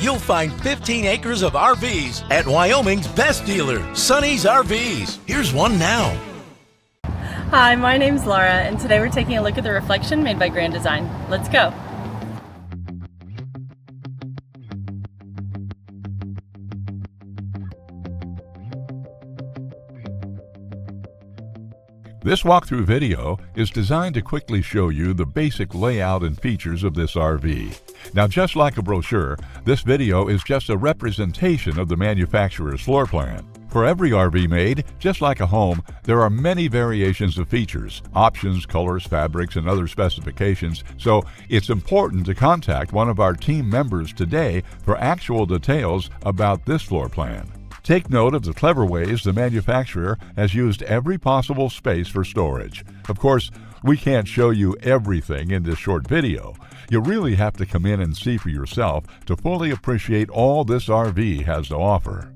you'll find 15 acres of RVs at Wyoming's best dealer, Sonny's RVs. Here's one now. Hi, my name's Laura, and today we're taking a look at the reflection made by Grand Design. Let's go. This walkthrough video is designed to quickly show you the basic layout and features of this RV. Now, just like a brochure, this video is just a representation of the manufacturer's floor plan. For every RV made, just like a home, there are many variations of features, options, colors, fabrics, and other specifications, so it's important to contact one of our team members today for actual details about this floor plan. Take note of the clever ways the manufacturer has used every possible space for storage. Of course, we can't show you everything in this short video. You really have to come in and see for yourself to fully appreciate all this RV has to offer.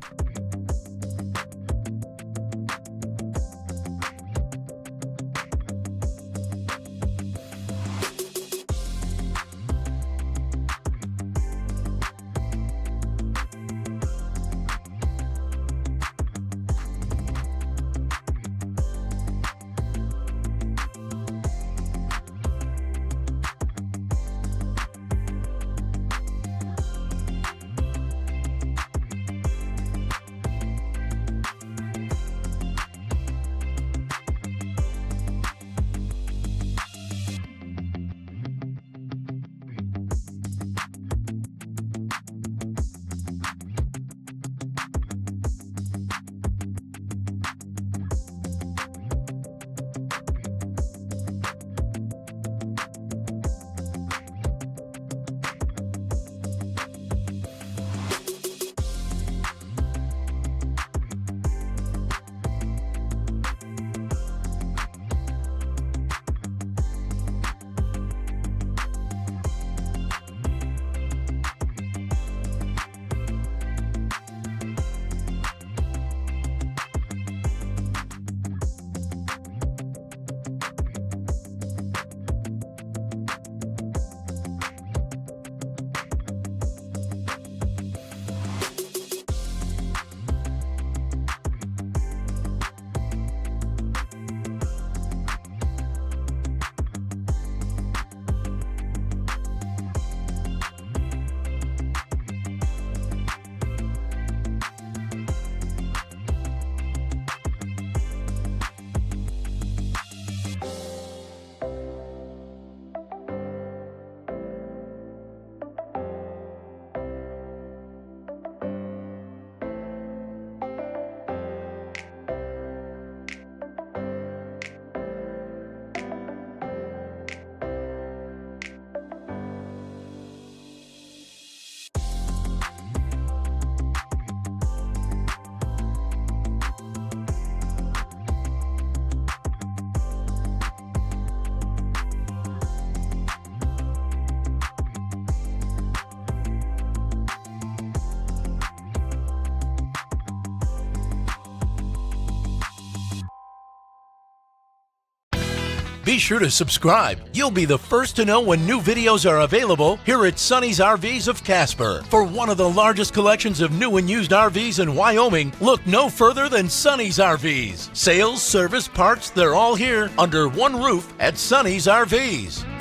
Be sure to subscribe. You'll be the first to know when new videos are available here at Sonny's RVs of Casper. For one of the largest collections of new and used RVs in Wyoming, look no further than Sonny's RVs. Sales, service, parts, they're all here under one roof at Sonny's RVs.